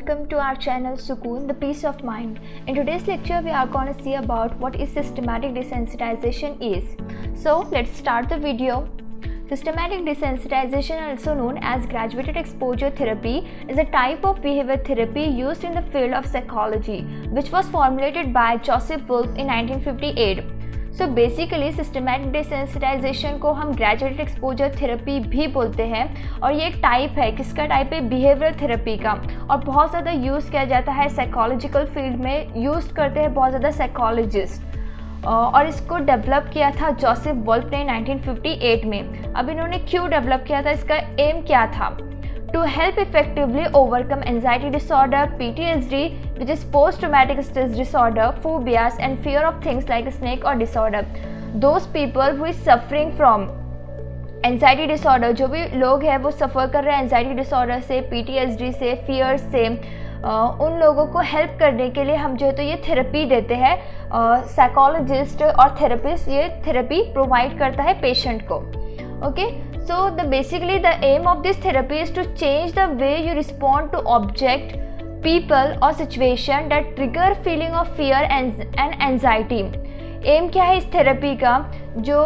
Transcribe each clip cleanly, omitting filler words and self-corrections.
welcome to our channel Sukoon, the peace of mind. In today's lecture we are going to see about what is systematic desensitization is. So let's start the video. Systematic desensitization, also known as graduated exposure therapy, is a type of behavior therapy used in the field of psychology, which was formulated by Joseph Wolf in 1958. So basically systematic desensitisation को हम graduated exposure therapy भी बोलते हैं और ये एक type है, किसका टाइप है, बिहेवियर थेरेपी का, और बहुत ज़्यादा यूज़ किया जाता है साइकोलॉजिकल फील्ड में, यूज़ करते हैं बहुत ज़्यादा साइकोलॉजिस्ट। और इसको डेवलप किया था जोसेफ वोल्फ ने 1958 में। अब इन्होंने क्यों डेवलप किया था, इसका एम क्या था? To help effectively overcome anxiety disorder, PTSD, which is post-traumatic stress disorder, phobias and fear of things like snake or disorder. Those people who is suffering from anxiety disorder, जो भी लोग हैं वो सफ़र कर रहे हैं anxiety disorder से, PTSD से, fear से, उन लोगों को हेल्प करने के लिए हम जो है तो ये थेरेपी देते हैं। साइकोलॉजिस्ट और थेरेपिस्ट ये थेरेपी प्रोवाइड करता है पेशेंट को। Okay, so basically the aim of this therapy is to change the way you respond to object, people or situation that trigger feeling of fear and anxiety. एम क्या है इस therapy का? जो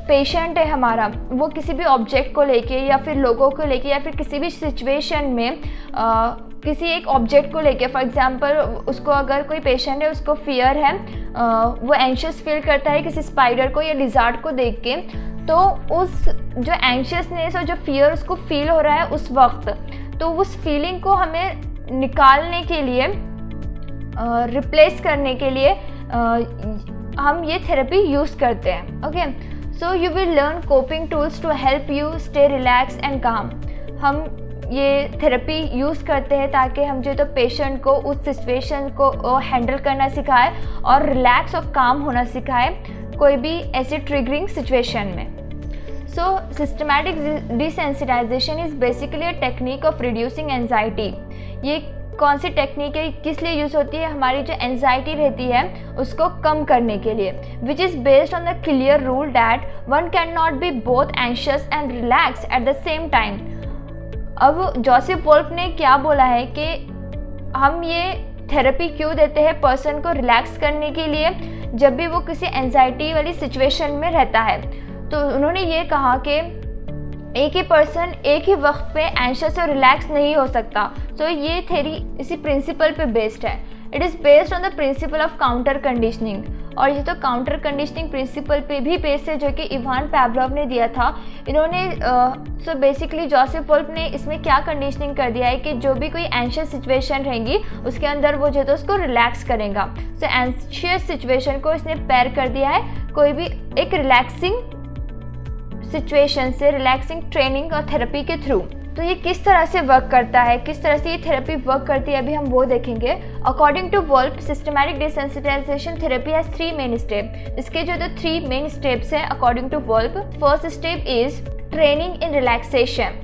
patient है हमारा, वो किसी भी ऑब्जेक्ट को लेके या फिर लोगों को लेके या फिर किसी भी सिचुएशन में किसी एक ऑब्जेक्ट को लेके, फॉर एग्जांपल उसको अगर कोई पेशेंट है उसको फियर है, वो एंशियस फील करता है किसी स्पाइडर को या लिजार्ड को देख के, तो उस जो एंशियसनेस और जो फियर उसको फील हो रहा है उस वक्त, तो उस फीलिंग को हमें निकालने के लिए, रिप्लेस करने के लिए हम ये थेरेपी यूज़ करते हैं। Okay, so you will learn coping tools to help you stay relax and calm. हम ये थेरेपी यूज़ करते हैं ताकि हम जो तो पेशेंट को उस सिचुएशन को हैंडल करना सिखाए और रिलैक्स और काम होना सिखाए कोई भी ऐसी ट्रिगरिंग सिचुएशन में। So systematic desensitisation is basically a technique of reducing anxiety. ये कौन सी टेक्निक है, किस लिए यूज़ होती है? हमारी जो एंजाइटी रहती है उसको कम करने के लिए, which is based on the clear rule that one can not be both anxious and relax at the same time. अब जोसेफ वोल्फ ने क्या बोला है कि हम ये थेरेपी क्यों देते हैं पर्सन को रिलैक्स करने के लिए जब भी वो किसी एंजाइटी वाली सिचुएशन में रहता है। तो उन्होंने ये कहा कि एक ही पर्सन एक ही वक्त पे एंशियस और रिलैक्स नहीं हो सकता। सो ये थेरी इसी प्रिंसिपल पे बेस्ड है। It is based on the principle of counter conditioning, और ये तो काउंटर कंडीशनिंग प्रिंसिपल पे भी बेस्ड है जो कि इवान पावलोव ने दिया था। इन्होंने सो बेसिकली जोसेफ वोल्फ ने इसमें क्या कंडीशनिंग कर दिया है कि जो भी कोई एंशियस सिचुएशन रहेंगी उसके अंदर वो जो है तो उसको रिलैक्स करेगा। सो एंशियस सिचुएशन को इसने पैर कर दिया है कोई भी एक रिलैक्सिंग सिचुएशन से, रिलैक्सिंग ट्रेनिंग और थेरेपी के थ्रू। तो ये किस तरह से वर्क करता है, किस तरह से ये थेरेपी वर्क करती है, अभी हम वो देखेंगे। According to Wolf, systematic desensitisation therapy has 3 main step. इसके जो तो 3 मेन स्टेप्स हैं according to Wolf. First step is training in relaxation.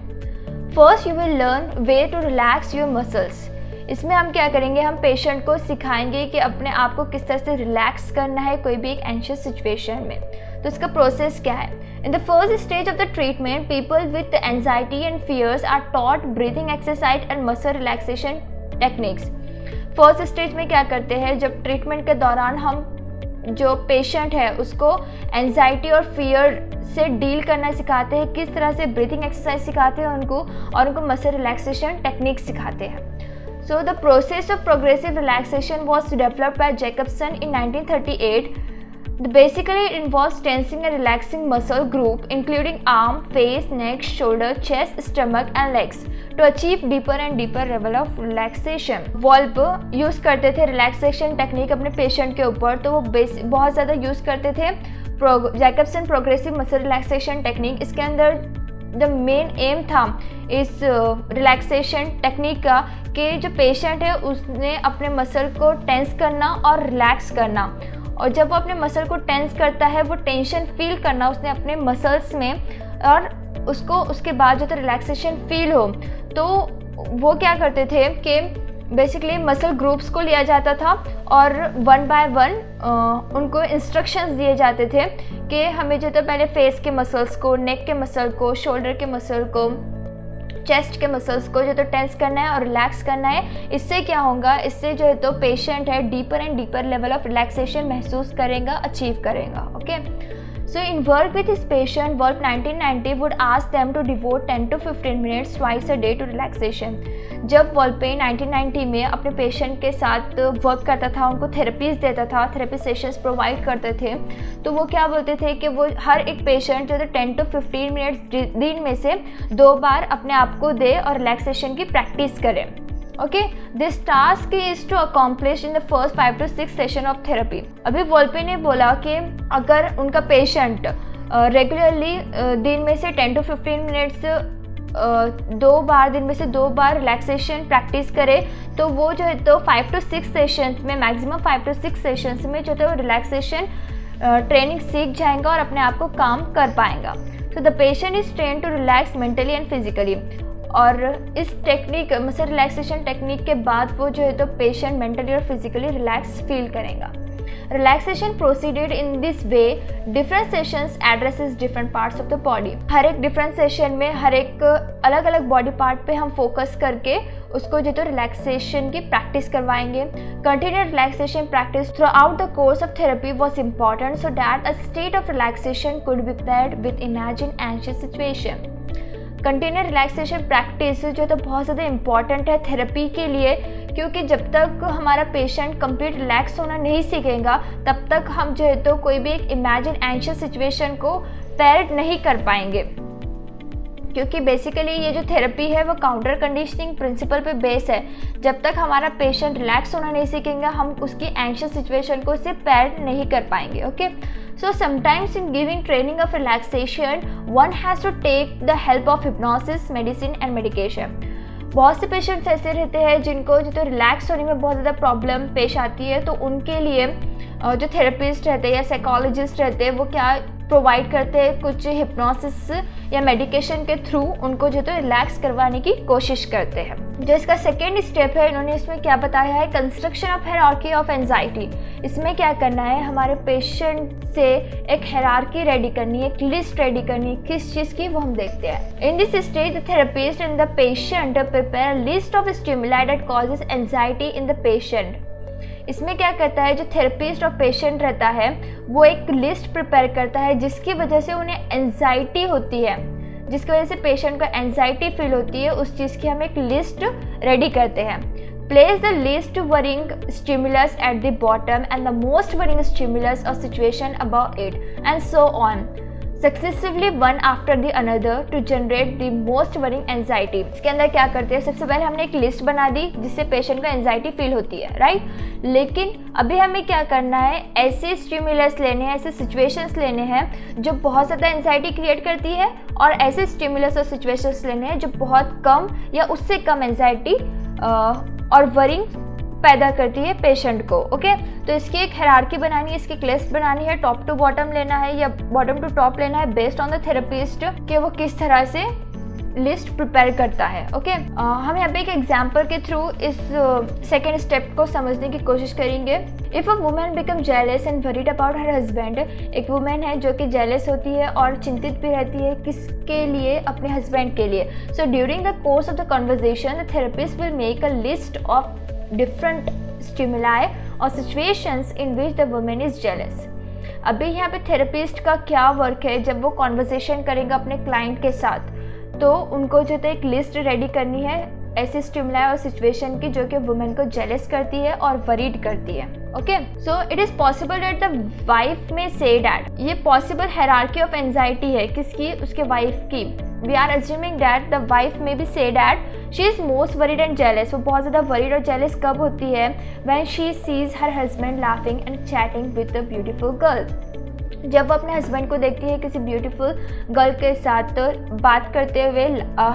First you will learn way to relax your muscles. इसमें हम क्या करेंगे, हम पेशेंट को सिखाएंगे कि अपने आप को किस तरह से रिलैक्स करना है कोई भी एक एंशियस सिचुएशन में। तो इसका प्रोसेस क्या है? In the first stage of the treatment, people with anxiety and fears are taught breathing exercise and muscle relaxation techniques. First stage में क्या करते हैं, जब ट्रीटमेंट के दौरान हम जो पेशेंट है उसको एंजाइटी और फियर से डील करना सिखाते हैं, किस तरह से ब्रीथिंग एक्सरसाइज सिखाते हैं उनको, और उनको मसल रिलैक्सेशन टेक्निक सिखाते हैं। So the process of progressive relaxation was developed by Jacobson in 1938. Basically, it involves tensing and relaxing muscle group including arm, face, neck, shoulder, chest, stomach and legs to achieve deeper and deeper level of relaxation. Wolf use करते थे relaxation technique अपने patient के ऊपर, तो वो बहुत ज़्यादा use करते थे Jacobson progressive muscle relaxation technique. इसके अंदर द मेन एम था इस रिलैक्सेशन टेक्निक का कि जो पेशेंट है उसने अपने मसल को टेंस करना और रिलैक्स करना, और जब वो अपने मसल को टेंस करता है वो टेंशन फील करना उसने अपने मसल्स में, और उसको उसके बाद जो तो रिलैक्सेशन फील हो। तो वो क्या करते थे कि बेसिकली मसल ग्रुप्स को लिया जाता था और 1 बाय 1 उनको इंस्ट्रक्शंस दिए जाते थे कि हमें जो तो पहले फेस के मसल्स को, नेक के मसल को, शोल्डर के मसल को, चेस्ट के मसल्स को जो तो टेंस करना है और रिलैक्स करना है। इससे क्या होगा, इससे जो है तो पेशेंट है deeper and deeper level of relaxation महसूस करेगा, अचीव करेगा। Okay, so in work with his patient, Wolf 1990 would ask them to devote 10 to 15 minutes twice a day to relaxation। जब वॉल्पे 1990 में अपने पेशेंट के साथ वर्क करता था, उनको थेरेपीज देता था, थेरेपी सेशंस प्रोवाइड करते थे, तो वो क्या बोलते थे कि वो हर एक पेशेंट जो 10 to 15 मिनट्स दिन में से 2 बार अपने आप को दे और रिलैक्सेशन की प्रैक्टिस करें। Okay, this task is to accomplish in the first 5 to 6 session of therapy. अभी वॉल्पे ने बोला कि अगर उनका पेशेंट रेगुलरली दिन में से 10 to 15 minutes 2 bar relaxation practice करे, तो वो जो है तो 5 to 6 सेशंस में, मैक्सिमम 5 to 6 सेशंस में जो है रिलैक्सेशन ट्रेनिंग सीख जाएगा और अपने आप को काम कर पाएगा। So the patient is train to relax mentally and physically. और इस टेक्निक मतलब रिलैक्सेशन टेक्निक के बाद वो जो है तो पेशेंट मेंटली और फिजिकली रिलैक्स फील करेगा। Relaxation proceeded in this way, different sessions addresses different parts of the body. हर एक डिफरेंट सेशन में हर एक अलग अलग बॉडी पार्ट पे हम फोकस करके उसको जो तो रिलैक्सेशन की प्रैक्टिस करवाएंगे। Continued relaxation practice through out the course of therapy was important so that a state of relaxation could be prepared with imagine anxious situation. Continue relaxation practice जो तो बहुत ज़्यादा इंपॉर्टेंट है थेरेपी के लिए, क्योंकि जब तक हमारा पेशेंट कंप्लीट रिलैक्स होना नहीं सीखेगा तब तक हम जो है तो कोई भी एक इमेजिन एंशियस सिचुएशन को पैरेट नहीं कर पाएंगे। क्योंकि बेसिकली ये जो थेरेपी है वो काउंटर कंडीशनिंग प्रिंसिपल पे बेस है। जब तक हमारा पेशेंट रिलैक्स होना नहीं सीखेगा हम उसकी एंशियस सिचुएशन को उससे पैरेट नहीं कर पाएंगे। Okay, so sometimes in giving training of relaxation one has to take the help of hypnosis, medicine and medication। बहुत से पेशेंट्स ऐसे रहते हैं जिनको जो तो रिलैक्स होने में बहुत ज़्यादा प्रॉब्लम पेश आती है, तो उनके लिए जो थेरेपिस्ट रहते हैं या साइकोलॉजिस्ट रहते हैं वो क्या प्रोवाइड करते हैं, कुछ हिप्नोसिस या मेडिकेशन के थ्रू उनको जो तो रिलैक्स करवाने की कोशिश करते हैं। जो इसका सेकेंड स्टेप है, इन्होंने इसमें क्या बताया है, construction of hierarchy of anxiety. इसमें क्या करना है, हमारे पेशेंट से एक हायरार्की रेडी करनी है, एक लिस्ट रेडी करनी है, किस चीज़ की वो हम देखते हैं। In this stage the therapist and the patient prepare list of stimuli that causes anxiety in the patient. इसमें क्या करता है, जो थेरेपिस्ट और पेशेंट रहता है वो एक लिस्ट प्रिपेयर करता है जिसकी वजह से उन्हें एंजाइटी होती है, जिसकी वजह से पेशेंट को एंजाइटी फील होती है, उस चीज़ की हम एक लिस्ट रेडी करते हैं। Place the least worrying stimulus at the bottom and the most worrying stimulus or situation above it, and so on successively one after the another to generate the most worrying anxiety। इसके अंदर क्या करते हैं, सबसे पहले हमने एक list बना दी जिससे पेशेंट को एंजाइटी फील होती है, राइट। लेकिन अभी हमें क्या करना है, ऐसे स्टिमुलस लेने हैं, ऐसे सिचुएशंस लेने हैं जो बहुत ज़्यादा एंजाइटी क्रिएट करती है, और ऐसे स्टिमुलस और सिचुएशंस लेने हैं जो बहुत कम या उससे कम एंजाइटी और वरिंग पैदा करती है पेशेंट को। ओके, तो इसकी एक हायरार्की बनानी है, इसकी एक लिस्ट बनानी है, टॉप टू बॉटम लेना है या बॉटम टू टॉप लेना है बेस्ड ऑन द थेरेपिस्ट कि वो किस तरह से लिस्ट प्रिपेयर करता है। ओके, हम यहाँ पे एक एग्जाम्पल के थ्रू इस सेकेंड स्टेप को समझने की कोशिश करेंगे। If a women become jealous and worried about her husband, एक वुमेन है जो कि जेलस होती है और चिंतित भी रहती है, किसके लिए, अपने हस्बैंड के लिए। So during the course of the conversation the therapist will make a list of different stimuli और situations in which the women is jealous. अभी यहाँ पे थेरेपिस्ट का क्या वर्क है, जब वो कॉन्वर्सेशन करेगा अपने क्लाइंट के साथ तो उनको जो तो एक लिस्ट रेडी करनी है ऐसे स्टिमुलाई और सिचुएशन की जो कि वुमेन को जेलस करती है और वरीड करती है। Okay, so it is possible that the wife में से डैट, ये पॉसिबल हायरार्की ऑफ एंजाइटी है किसकी, उसके वाइफ की। We are assuming that the wife may be say that she is most worried and jealous. वो बहुत ज़्यादा worried और जेलस कब होती है, when she sees her husband laughing and chatting with a beautiful girl. जब वो अपने हस्बैंड को देखती है किसी ब्यूटीफुल गर्ल के साथ बात करते हुए,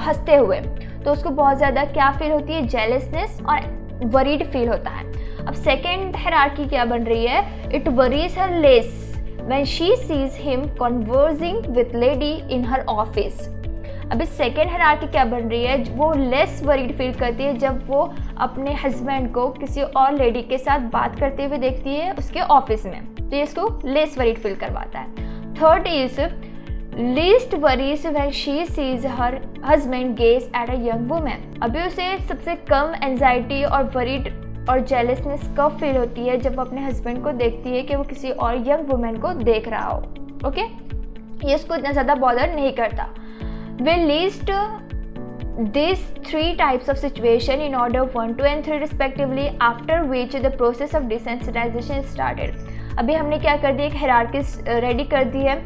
हंसते हुए, तो उसको बहुत ज़्यादा क्या फील होती है, जेलसनेस और वरीड फील होता है। अब सेकेंड हायरार्की क्या बन रही है, it worries her less when she seize him conversing with lady in her office. अभी सेकेंड हायरार्की क्या बन रही है, वो लेस वरीड फील करती है जब वो अपने हस्बैंड को किसी और लेडी के साथ बात करते हुए देखती है उसके ऑफिस में, तो ये इसको लेस वरीड फील करवाता है। Third is least worries when she sees her husband gaze at a young woman. अभी उसे सबसे कम एंजाइटी और वरीड और जेलसनेस कब फील होती है जब अपने हस्बैंड को देखती है कि वो किसी और यंग वुमेन को देख रहा हो. ओके, ये उसको इतना ज़्यादा बॉदर नहीं करता. We list these 3 types of situation in order 1, 2 and 3 respectively, after which the process of desensitization started. अभी हमने क्या कर दिया, एक हायरार्की रेडी कर दी है.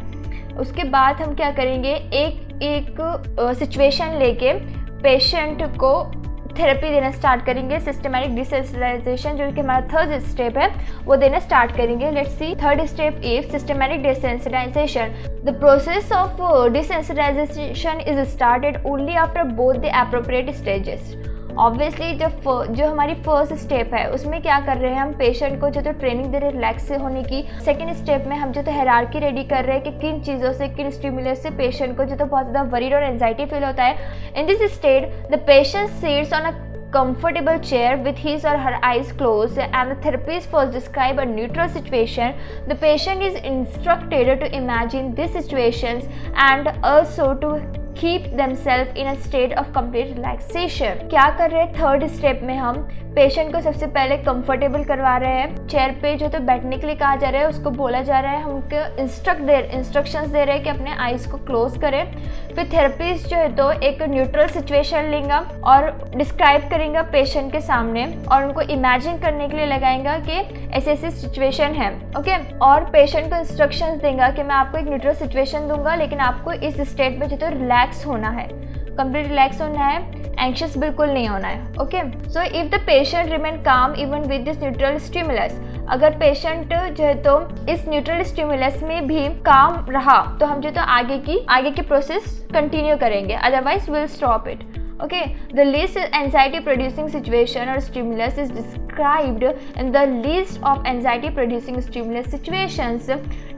उसके बाद हम क्या करेंगे, एक सिचुएशन लेके पेशेंट को थेरेपी देना स्टार्ट करेंगे. सिस्टमैटिक डिसेंसिटाइजेशन जो कि हमारा थर्ड स्टेप है वो देना स्टार्ट करेंगे. Let's see third step is systematic desensitisation. The process of desensitisation is started only after both the appropriate stages. Obviously जो हमारी फर्स्ट स्टेप है उसमें क्या कर रहे हैं, हम पेशेंट को जो तो ट्रेनिंग दे रहे हैं रिलैक्स से होने की. सेकेंड स्टेप में हम जो तो हायरार्की रेडी कर रहे हैं कि किन चीज़ों से, किन स्टिमुलस से पेशेंट को जो तो बहुत ज़्यादा वरीड और एंजाइटी फील होता है. In this state the patient sits on a comfortable chair with his or her eyes closed and the therapist first describe a neutral situation. The patient is instructed to imagine these situations and also to keep themselves in a state of complete relaxation. क्या कर रहे हैं, third step में हम patient को सबसे पहले comfortable करवा रहे हैं. चेयर पे जो तो बैठने के लिए कहा जा रहा है उसको बोला जा रहा है, हम उनको इंस्ट्रक्शंस दे रहे हैं कि अपने आईज को क्लोज करें. फिर थेरेपिस्ट जो है तो एक न्यूट्रल सिचुएशन लेगा और डिस्क्राइब करेंगे पेशेंट के सामने और उनको इमेजिन करने के लिए लगाएंगा कि ऐसी ऐसी सिचुएशन है. ओके, और पेशेंट को इंस्ट्रक्शंस देगा कि मैं आपको एक न्यूट्रल सिचुएशन दूंगा लेकिन आपको इस स्टेट में जो तो रिलैक्स होना है, कंप्लीट रिलैक्स होना है, एंशियस बिल्कुल नहीं होना है. Okay, so if the patient remain काम even with this neutral stimulus, अगर पेशेंट जो है तो इस न्यूट्रल स्टिमुलस में भी काम रहा तो हम जो तो आगे की प्रोसेस कंटिन्यू करेंगे, otherwise will stop it. Okay, the least anxiety producing situation or stimulus is described in the list of anxiety producing stimulus situations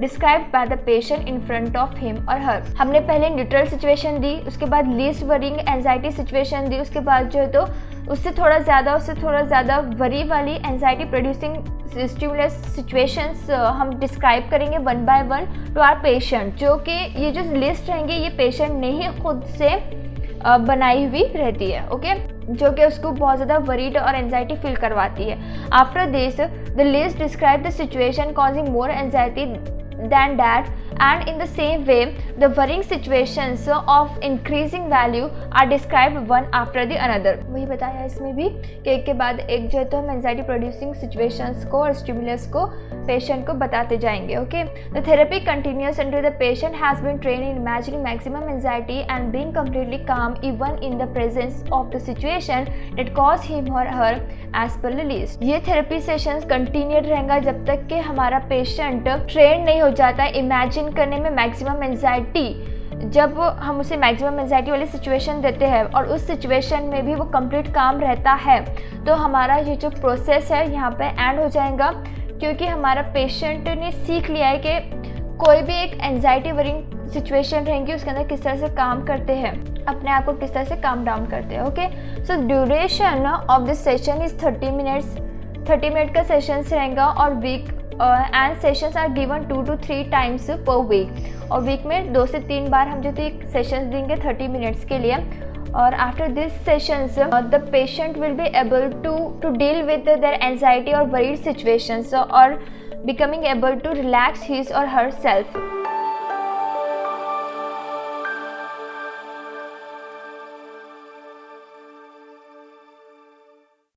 described by the patient in front of him or her. हमने पहले neutral situation दी, उसके बाद least worrying anxiety situation दी, उसके बाद जो है तो उससे थोड़ा ज़्यादा वरी वाली एंजाइटी प्रोड्यूसिंग स्टिमुलस सिचुएशंस हम डिस्क्राइब करेंगे one by one to our patient, जो कि ये जो लिस्ट रहेंगे ये पेशेंट ने ही खुद से बनाई हुई रहती है. ओके, जो कि उसको बहुत ज़्यादा वरीड और एंजाइटी फील करवाती है. After this the list describe the situation causing more anxiety than that, and in the same way the worrying situations of increasing value are described one after the another. वही बताया इसमें भी कि एक के बाद एक जो है तो हम एंजाइटी प्रोड्यूसिंग सिचुएशंस को और स्टिमुलस को पेशेंट को बताते जाएंगे. Okay, the therapy continuous until the patient has been trained in imagining maximum anxiety and being completely calm even in the presence of the situation that caused him or her as per the list. ये therapy sessions continued रहेगा जब तक कि हमारा patient train नहीं हो जाता है इमेजिन करने में मैक्सिमम एंजाइटी. जब हम उसे मैक्सिमम एंजाइटी वाली सिचुएशन देते हैं और उस सिचुएशन में भी वो कंप्लीट काम रहता है तो हमारा ये जो प्रोसेस है यहाँ पे एंड हो जाएगा, क्योंकि हमारा पेशेंट ने सीख लिया है कि कोई भी एक एंजाइटी वरिंग सिचुएशन रहेंगी उसके अंदर किस तरह से काम करते हैं, अपने आप को किस तरह से काम डाउन करते हैं. Okay, so duration of this session is 30 minutes. 30 minute का सेशंस रहेगा और week and sessions are given 2 to 3 times per week, और वीक में 2 से 3 बार हम जो सेशंस देंगे 30 मिनट्स के लिए. और after this sessions the patient will be able to deal with their anxiety और वरीड सिचुएशंस और becoming able to relax his or herself.